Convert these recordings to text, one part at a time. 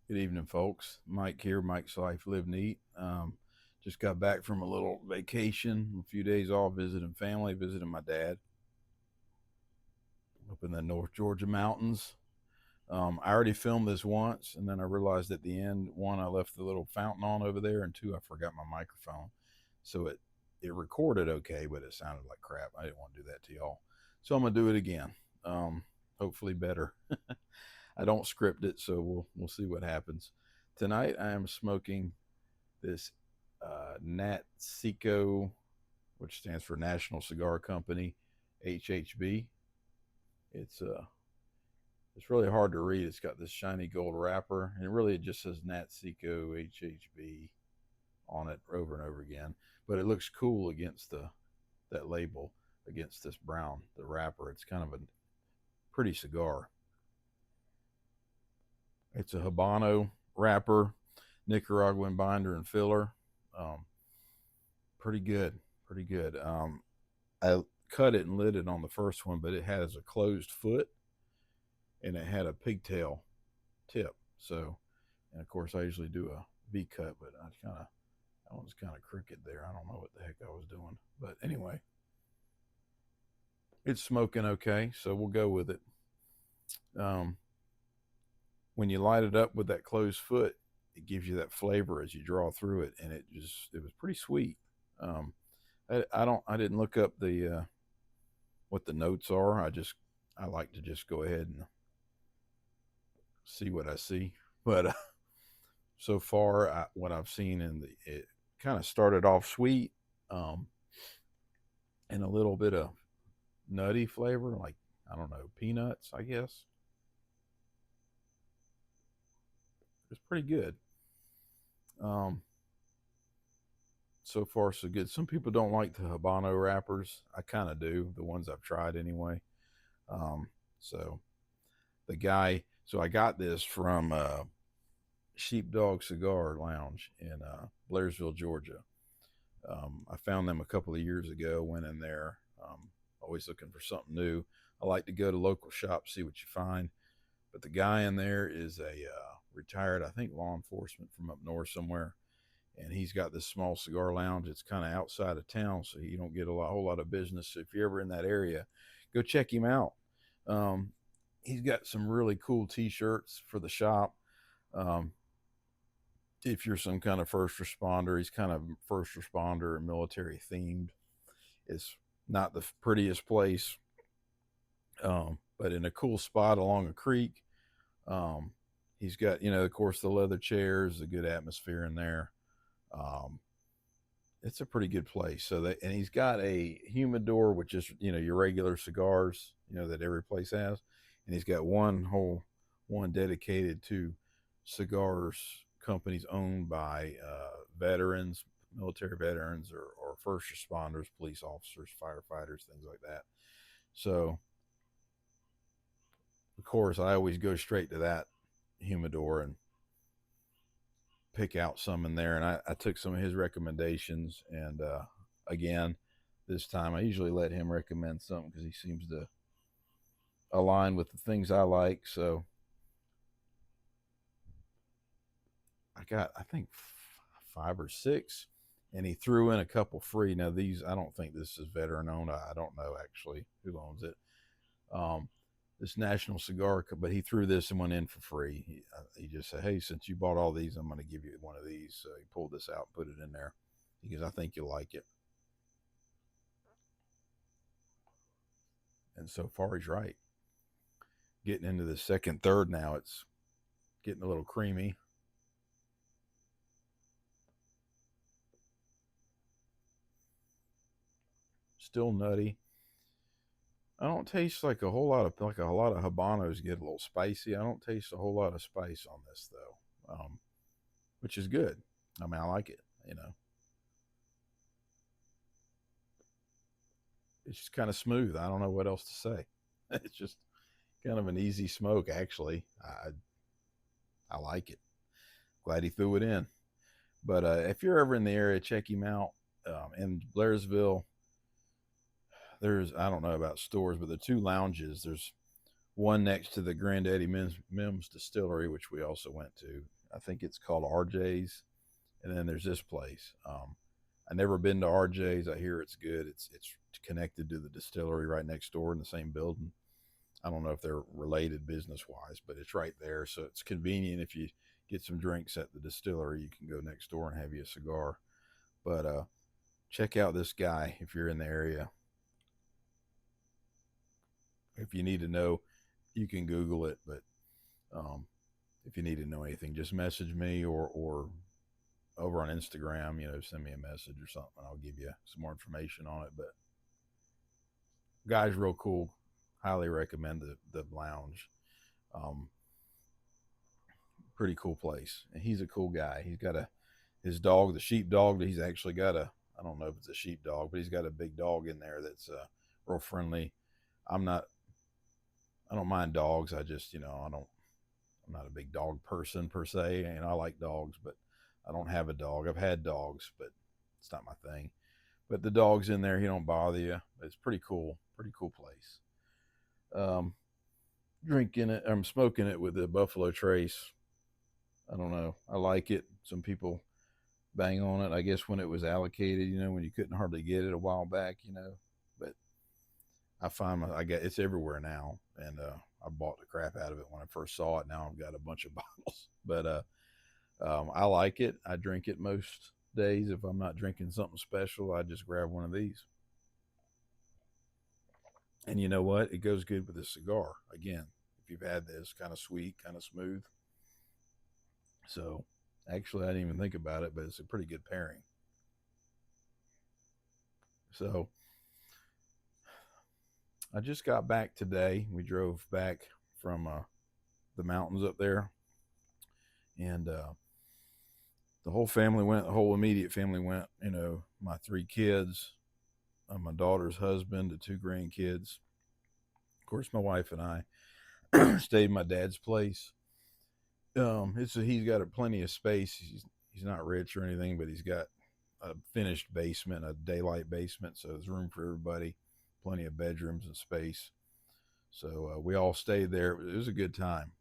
Good evening, folks. Mike here, Mike's Life Live Neat. Just got back from a little vacation, a few days off, visiting family, visiting my dad up in the North Georgia mountains. I already filmed this once, and then I realized at the end, one, I left the little fountain on over there, and two, I forgot my microphone. So it recorded okay, but it sounded like crap. I didn't want to do that to y'all. So I'm gonna do it again. Hopefully better. I don't script it, so we'll see what happens. Tonight I am smoking this Nat Cicco, which stands for National Cigar Company, HHB. It's really hard to read. It's got this shiny gold wrapper, and really it just says Nat Cicco HHB on it over and over again. But it looks cool against that label, against this brown, the wrapper. It's kind of a pretty cigar. It's a Habano wrapper, Nicaraguan binder and filler. Um, Pretty good, pretty good. I cut it and lit it on the first one, but it has a closed foot and it had a pigtail tip. So, and of course, I usually do a V cut, but that one's kind of crooked there. I don't know what the heck I was doing, but anyway, it's smoking okay, so we'll go with it. Um, when you light it up with that closed foot, it gives you that flavor as you draw through it, and it was pretty sweet. Um, I didn't look up the what the notes are. I like to just go ahead and see what I see. But so far, what I've seen it kind of started off sweet, um, and a little bit of nutty flavor, like I don't know, peanuts, I guess. It's pretty good. Um, so far, so good. Some people don't like the Habano wrappers. I kind of do, the ones I've tried anyway. Um, so so I got this from Sheepdog Cigar Lounge in Blairsville, Georgia. I found them a couple of years ago. Went in there, always looking for something new. I like to go to local shops, see what you find. But the guy in there is a retired, I think, law enforcement from up north somewhere, and he's got this small cigar lounge. It's kind of outside of town, so you don't get whole lot of business. So if you're ever in that area, go check him out. Um, he's got some really cool T-shirts for the shop. Um, if you're some kind of first responder, he's kind of first responder and military themed. It's not the prettiest place, but in a cool spot along a creek. Um, he's got, of course, the leather chairs, a good atmosphere in there. Um, it's a pretty good place. And he's got a humidor, which is, your regular cigars, that every place has. And he's got one dedicated to cigars companies owned by veterans, military veterans, or first responders, police officers, firefighters, things like that. So, of course, I always go straight to that humidor and pick out some in there. And I took some of his recommendations. And again, this time I usually let him recommend something because he seems to align with the things I like. So I got, I think, five or six, and he threw in a couple free. Now these, I don't think this is veteran owned. I don't know actually who owns it. Um, this National Cigar, but he threw this one in for free. He just said, "Hey, since you bought all these, I'm going to give you one of these." So he pulled this out, put it in there. He goes, "I think you'll like it." And so far, he's right. Getting into the second, third now, it's getting a little creamy. Still nutty. I don't taste like a whole lot of habanos get a little spicy. I don't taste a whole lot of spice on this though, which is good. I mean, I like it. It's just kind of smooth. I don't know what else to say. It's just kind of an easy smoke. Actually, I like it. Glad he threw it in. But if you're ever in the area, check him out. In Blairsville, there's, I don't know about stores, but the two lounges. There's one next to the Granddaddy Mimms Distillery, which we also went to, I think it's called RJ's, and then there's this place. I never been to RJ's. I hear it's good. It's connected to the distillery right next door in the same building. I don't know if they're related business wise, but it's right there, so it's convenient. If you get some drinks at the distillery, you can go next door and have you a cigar. But check out this guy if you're in the area. If you need to know, you can Google it. But um, if you need to know anything, just message me or over on Instagram. Send me a message or something. I'll give you some more information on it. But guy's real cool. Highly recommend the lounge. Um, Pretty cool place, and he's a cool guy. He's got his dog, the sheep dog. He's actually got I don't know if it's a sheep dog, but he's got a big dog in there that's real friendly. I'm not. I don't mind dogs. I just I don't. I'm not a big dog person per se, and I like dogs, but I don't have a dog. I've had dogs, but it's not my thing. But the dog's in there. He don't bother you. It's pretty cool. Pretty cool place. Um, Drinking it. I'm smoking it with the Buffalo Trace. I don't know. I like it. Some people bang on it. I guess when it was allocated, when you couldn't hardly get it a while back, But I find I get it's everywhere now, and I bought the crap out of it when I first saw it. Now I've got a bunch of bottles, but I like it. I drink it most days. If I'm not drinking something special, I just grab one of these. And you know what? It goes good with a cigar. Again, if you've had this, kind of sweet, kind of smooth. So actually, I didn't even think about it, but it's a pretty good pairing. So I just got back today. We drove back from the mountains up there, and the whole family went. The whole immediate family went. My three kids, my daughter's husband, the two grandkids. Of course, my wife and I stayed at my dad's place. He's got plenty of space. He's not rich or anything, but he's got a finished basement, a daylight basement, so there's room for everybody, plenty of bedrooms and space. So we all stayed there. It was a good time.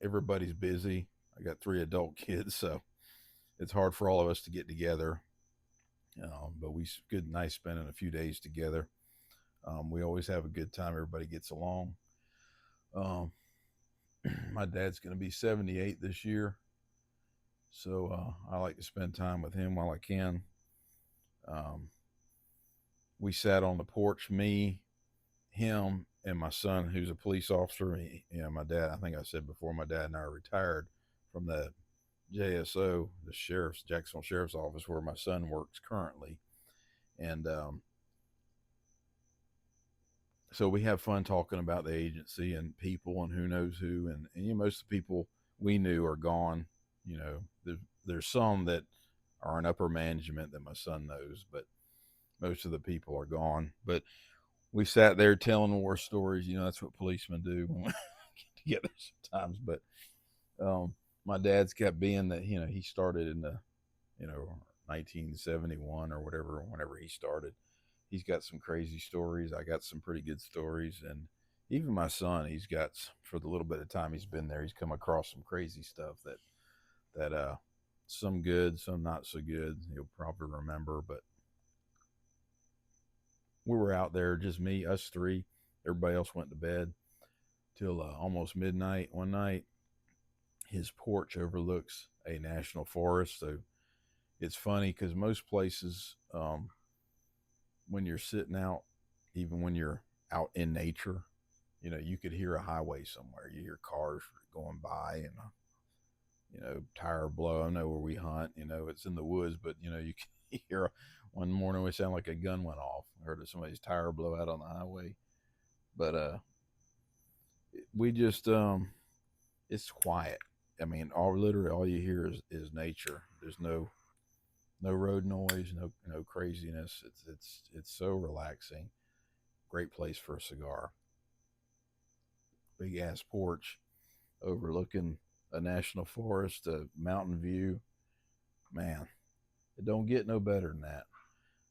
Everybody's busy. I got three adult kids, so it's hard for all of us to get together. But we good, nice spending a few days together. We always have a good time. Everybody gets along. Um, my dad's going to be 78 this year, so I like to spend time with him while I can. Um, we sat on the porch, me, him, and my son, who's a police officer. My dad, I think I said before, my dad and I are retired from the JSO, the Jacksonville Sheriff's Office, where my son works currently. And so we have fun talking about the agency and people and who knows who. And most of the people we knew are gone. There's some that are in upper management that my son knows, but most of the people are gone. But we sat there telling war stories. That's what policemen do when we get together sometimes. But my dad's kept being that, he started in the, 1971 or whatever, whenever he started. He's got some crazy stories. I got some pretty good stories. And even my son, he's got, for the little bit of time he's been there, he's come across some crazy stuff that some good, some not so good. He'll probably remember, but we were out there, just me, us three. Everybody else went to bed till almost midnight one night. His porch overlooks a national forest, so it's funny because most places, when you're sitting out, even when you're out in nature, you could hear a highway somewhere. You hear cars going by and tire blow. I know where we hunt. It's in the woods, but you can hear. One morning it sounded like a gun went off. I heard somebody's tire blow out on the highway, but we just it's quiet. I mean, literally all you hear is nature. There's no road noise, no craziness. It's so relaxing. Great place for a cigar. Big ass porch overlooking a national forest, a mountain view. Man, it don't get no better than that.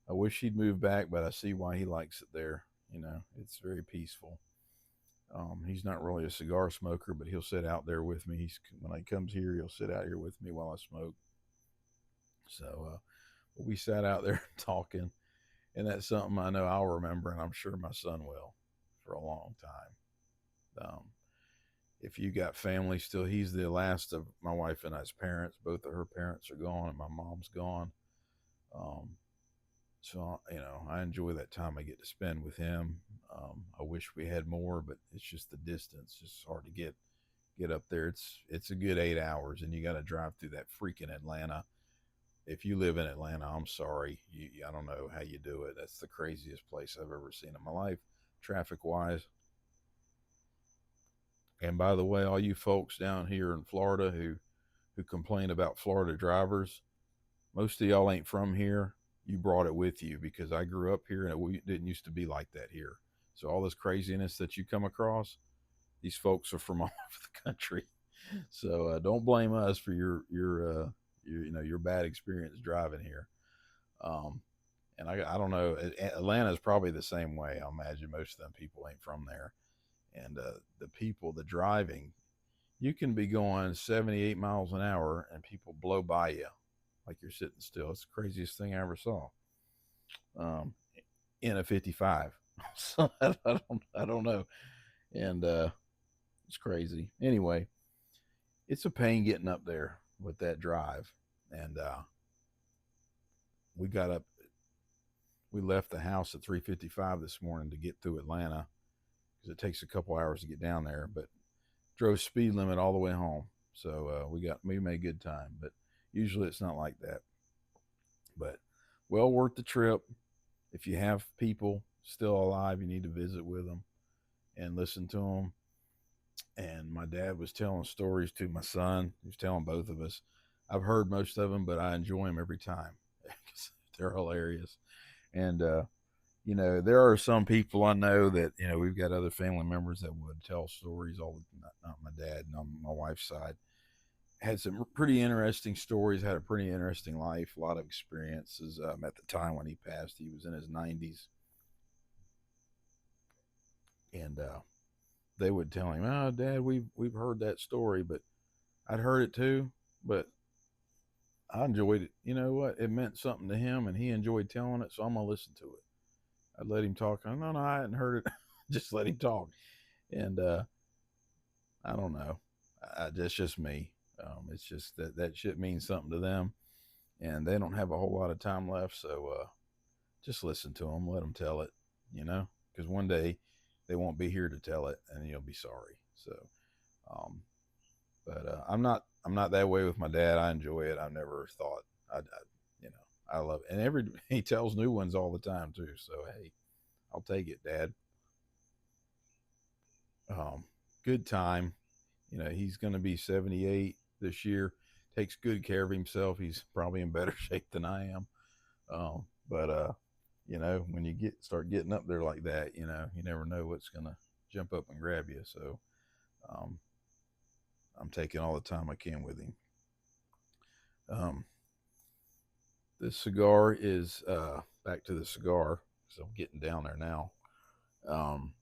I wish he'd move back, but I see why he likes it there. It's very peaceful. He's not really a cigar smoker, but he'll sit out there with me. When he comes here, he'll sit out here with me while I smoke. So we sat out there talking, and that's something I know I'll remember, and I'm sure my son will for a long time. If you got family still, he's the last of my wife and I's parents. Both of her parents are gone, and my mom's gone. Um, so I enjoy that time I get to spend with him. I wish we had more, but it's just the distance. It's hard to get up there. It's a good 8 hours, and you got to drive through that freaking Atlanta. If you live in Atlanta, I'm sorry. I don't know how you do it. That's the craziest place I've ever seen in my life, traffic wise. And by the way, all you folks down here in Florida who complain about Florida drivers, most of y'all ain't from here. You brought it with you because I grew up here and it didn't used to be like that here. So all this craziness that you come across, these folks are from all over the country. So don't blame us for your bad experience driving here. Um, and I don't know. Atlanta is probably the same way. I imagine most of them people ain't from there. And the people, the driving, you can be going 78 miles an hour and people blow by you like you're sitting still. It's the craziest thing I ever saw. Um, in a 55. So I don't know. And it's crazy. Anyway, it's a pain getting up there with that drive. And we got up, we left the house at 3:55 this morning to get through Atlanta because it takes a couple hours to get down there, but drove speed limit all the way home. So we made good time, but usually it's not like that. But well worth the trip. If you have people still alive, you need to visit with them and listen to them. And my dad was telling stories to my son. He was telling both of us. I've heard most of them, but I enjoy them every time. They're hilarious. And there are some people I know that we've got other family members that would tell stories. Not my dad, and on my wife's side, had some pretty interesting stories. Had a pretty interesting life, a lot of experiences. At the time when he passed, he was in his 90s, and they would tell him, "Oh, Dad, we've heard that story, but I'd heard it too, but I enjoyed it. You know what? It meant something to him, and he enjoyed telling it, so I'm gonna listen to it." I'd let him talk. No, I hadn't heard it. Just let him talk. And I don't know. That's just me. It's just that shit means something to them, and they don't have a whole lot of time left. So just listen to them. Let them tell it. Because one day they won't be here to tell it, and you'll be sorry. So, um, but I'm not that way with my dad. I enjoy it. I've never thought you know, I love it, and he tells new ones all the time too. So hey, I'll take it, Dad. Um, Good time. He's going to be 78 this year. Takes good care of himself. He's probably in better shape than I am. But when you start getting up there like that, you never know what's going to jump up and grab you. So um, I'm taking all the time I can with him. Um, this cigar is back to the cigar. So I'm getting down there now. Um,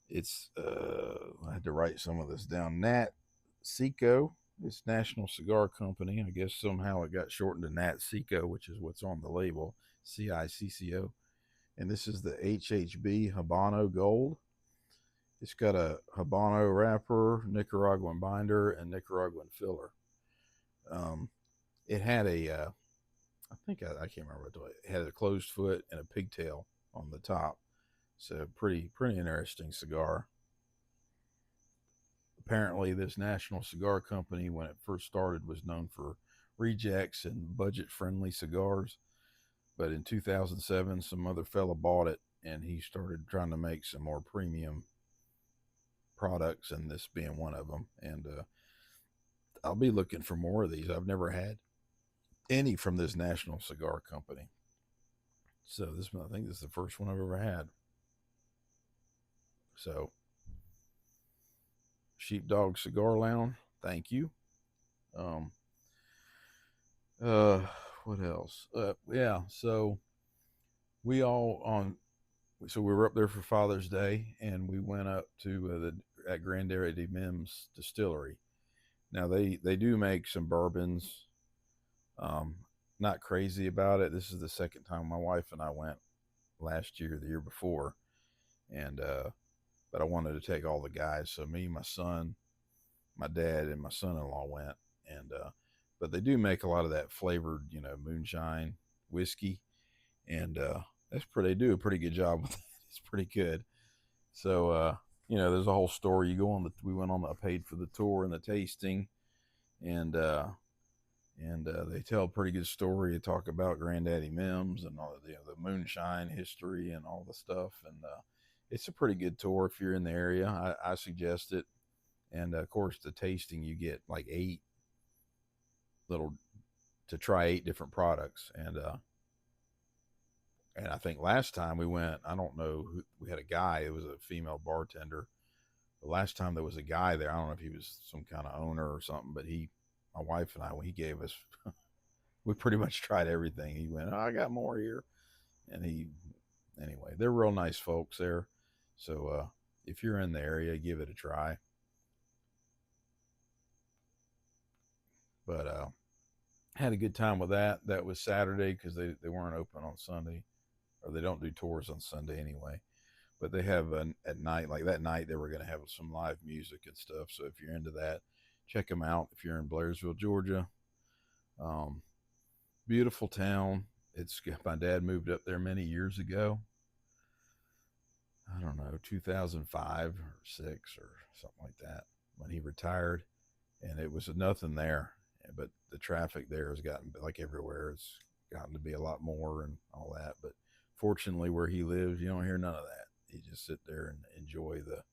it's I had to write some of this down. Nat Cicco, this National Cigar Company. I guess somehow it got shortened to Nat Cicco, which is what's on the label, CICCO. And this is the HHB Habano Gold. It's got a Habano wrapper, Nicaraguan binder, and Nicaraguan filler. Um, it had I think I can't remember what it had a closed foot and a pigtail on the top. So pretty interesting cigar. Apparently, this National Cigar Company, when it first started, was known for rejects and budget-friendly cigars. But in 2007, some other fella bought it, and he started trying to make some more premium products, and this being one of them. And I'll be looking for more of these. I've never had any from this National Cigar Company. So I think this is the first one I've ever had. So, Sheepdog Cigar Lounge, thank you. Um, uh, what else? Yeah, so we all on So we were up there for Father's Day, and we went up to the at Granddaddy Mimms Distillery. Now they do make some bourbons. Um, Not crazy about it. This is the second time my wife and I went last year, the year before, and but I wanted to take all the guys. So me, my son, my dad, and my son-in-law went, and but they do make a lot of that flavored, moonshine whiskey, and that's pretty. They do a pretty good job with it. It's pretty good. So there's a whole story. You go on the. We went on. I paid for the tour and the tasting, and they tell a pretty good story. They talk about Granddaddy Mimms and all the moonshine history and all the stuff, and it's a pretty good tour if you're in the area. I suggest it, and of course the tasting you get like little to try 8 different products, and I think last time we went, I don't know who, we had a guy. It was a female bartender. The last time there was a guy there. I don't know if he was some kind of owner or something, but my wife and I, when he gave us, we pretty much tried everything. He went, "Oh, I got more here," and anyway, they're real nice folks there. So if you're in the area, give it a try. But had a good time with that. That was Saturday because they weren't open on Sunday, or they don't do tours on Sunday anyway. But they have at night, like that night, they were going to have some live music and stuff. So if you're into that, check them out. If you're in Blairsville, Georgia, um, beautiful town. It's my dad moved up there many years ago. I don't know, 2005 or six or something like that when he retired, and it was nothing there. But the traffic there has gotten, like everywhere, it's gotten to be a lot more and all that. But fortunately, where he lives, you don't hear none of that. You just sit there and enjoy the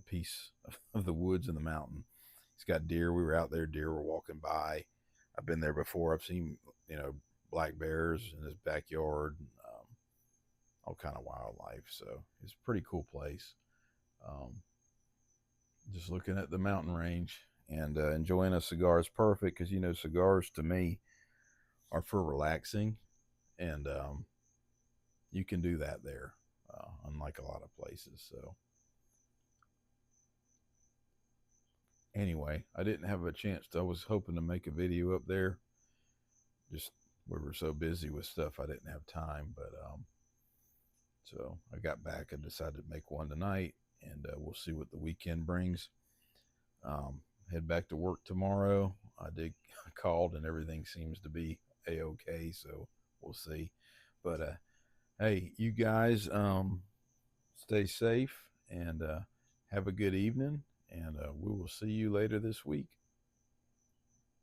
peace of the woods and the mountain. He's got deer. We were out there. Deer were walking by. I've been there before. I've seen black bears in his backyard. All kind of wildlife. So it's a pretty cool place. Um, just looking at the mountain range and enjoying a cigar is perfect because cigars to me are for relaxing, and you can do that there, unlike a lot of places. So anyway, I didn't have a chance. I was hoping to make a video up there. Just we were so busy with stuff, I didn't have time. But so I got back and decided to make one tonight, and we'll see what the weekend brings. Head back to work tomorrow. I did called, and everything seems to be a-okay, so we'll see. But hey, you guys, stay safe and have a good evening, and we will see you later this week.